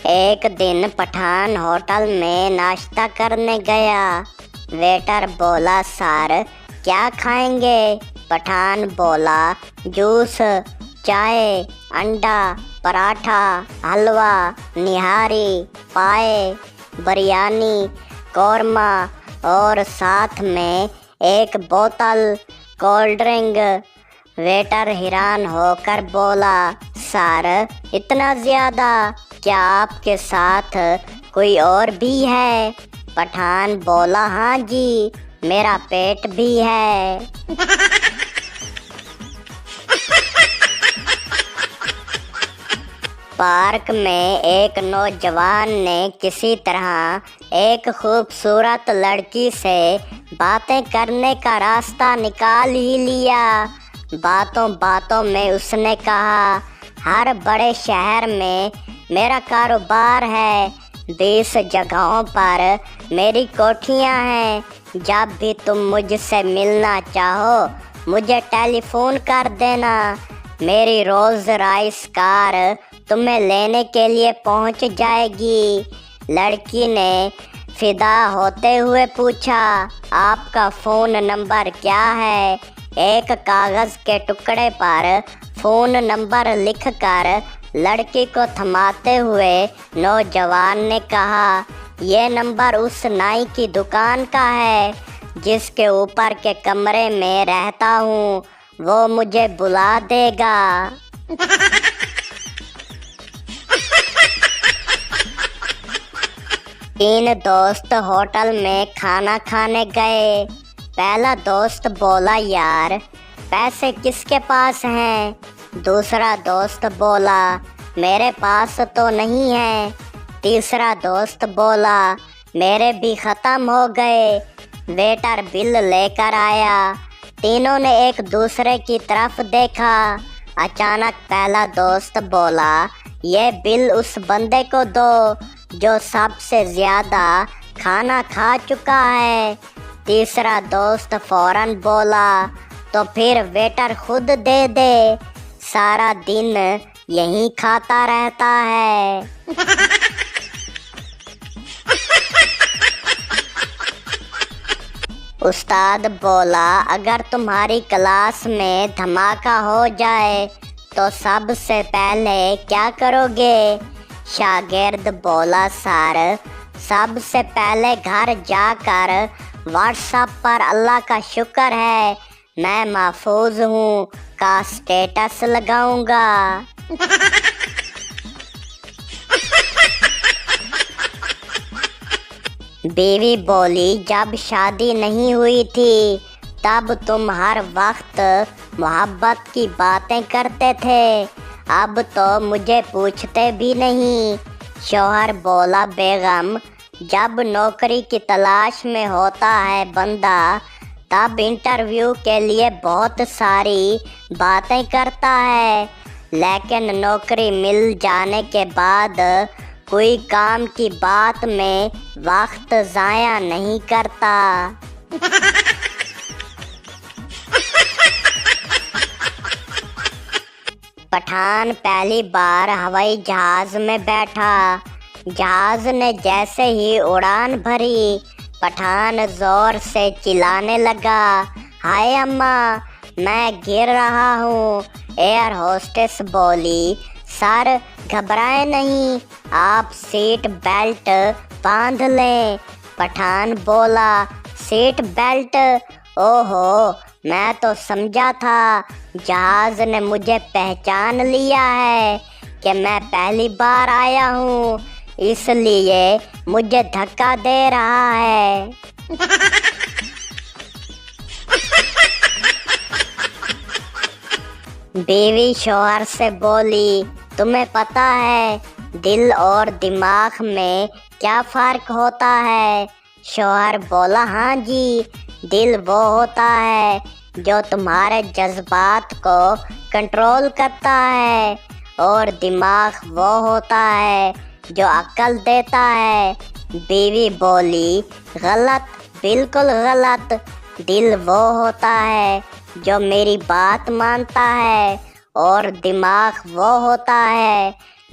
ایک دن پٹھان ہوٹل میں ناشتہ کرنے گیا۔ ویٹر بولا سر کیا کھائیں گے؟ پٹھان بولا جوس، چائے، انڈا، پراٹھا، حلوہ، نہاری، پائے، بریانی، قورمہ اور ساتھ میں ایک بوتل کولڈ ڈرنک۔ ویٹر حیران ہو کر بولا سر اتنا زیادہ؟ کیا آپ کے ساتھ کوئی اور بھی ہے؟ پٹھان بولا ہاں جی، میرا پیٹ بھی ہے۔ پارک میں ایک نوجوان نے کسی طرح ایک خوبصورت لڑکی سے باتیں کرنے کا راستہ نکال ہی لیا۔ باتوں باتوں میں اس نے کہا ہر بڑے شہر میں میرا کاروبار ہے، 20 جگہوں پر میری کوٹھیاں ہیں، جب بھی تم مجھ سے ملنا چاہو مجھے ٹیلی فون کر دینا، میری رولز رائس کار تمہیں لینے کے لیے پہنچ جائے گی۔ لڑکی نے فدا ہوتے ہوئے پوچھا آپ کا فون نمبر کیا ہے؟ ایک کاغذ کے ٹکڑے پر فون نمبر لکھ کر لڑکی کو تھماتے ہوئے نوجوان نے کہا یہ نمبر اس نائی کی دکان کا ہے جس کے اوپر کے کمرے میں رہتا ہوں، وہ مجھے بلا دے گا۔ تین دوست ہوٹل میں کھانا کھانے گئے۔ پہلا دوست بولا یار پیسے کس کے پاس ہیں؟ دوسرا دوست بولا میرے پاس تو نہیں ہے۔ تیسرا دوست بولا میرے بھی ختم ہو گئے۔ ویٹر بل لے کر آیا۔ تینوں نے ایک دوسرے کی طرف دیکھا۔ اچانک پہلا دوست بولا یہ بل اس بندے کو دو جو سب سے زیادہ کھانا کھا چکا ہے۔ تیسرا دوست فوراً بولا تو پھر ویٹر خود دے دے، سارا دن یہی کھاتا رہتا ہے۔ استاد بولا اگر تمہاری کلاس میں دھماکہ ہو جائے تو سب سے پہلے کیا کرو گے؟ شاگرد بولا سر سب سے پہلے گھر جا کر واٹس ایپ پر اللہ کا شکر ہے میں محفوظ ہوں کا اسٹیٹس لگاؤں گا۔ بیوی بولی جب شادی نہیں ہوئی تھی تب تم ہر وقت محبت کی باتیں کرتے تھے، اب تو مجھے پوچھتے بھی نہیں۔ شوہر بولا بیگم جب نوکری کی تلاش میں ہوتا ہے بندہ تب انٹرویو کے لیے بہت ساری باتیں کرتا ہے، لیکن نوکری مل جانے کے بعد کوئی کام کی بات میں وقت ضائع نہیں کرتا۔ پٹھان پہلی بار ہوائی جہاز میں بیٹھا۔ جہاز نے جیسے ہی اڑان بھری پٹھان زور سے چلانے لگا ہائے اماں میں گر رہا ہوں۔ ایئر ہوسٹس بولی سر گھبرائیں نہیں، آپ سیٹ بیلٹ باندھ لیں۔ پٹھان بولا سیٹ بیلٹ؟ اوہو میں تو سمجھا تھا جہاز نے مجھے پہچان لیا ہے کہ میں پہلی بار آیا ہوں اس لیے مجھے دھکا دے رہا ہے۔ بیوی شوہر سے بولی تمہیں پتہ ہے دل اور دماغ میں کیا فرق ہوتا ہے؟ شوہر بولا ہاں جی، دل وہ ہوتا ہے جو تمہارے جذبات کو کنٹرول کرتا ہے اور دماغ وہ ہوتا ہے جو عقل دیتا ہے۔ بیوی بولی غلط، بالکل غلط، دل وہ ہوتا ہے جو میری بات مانتا ہے اور دماغ وہ ہوتا ہے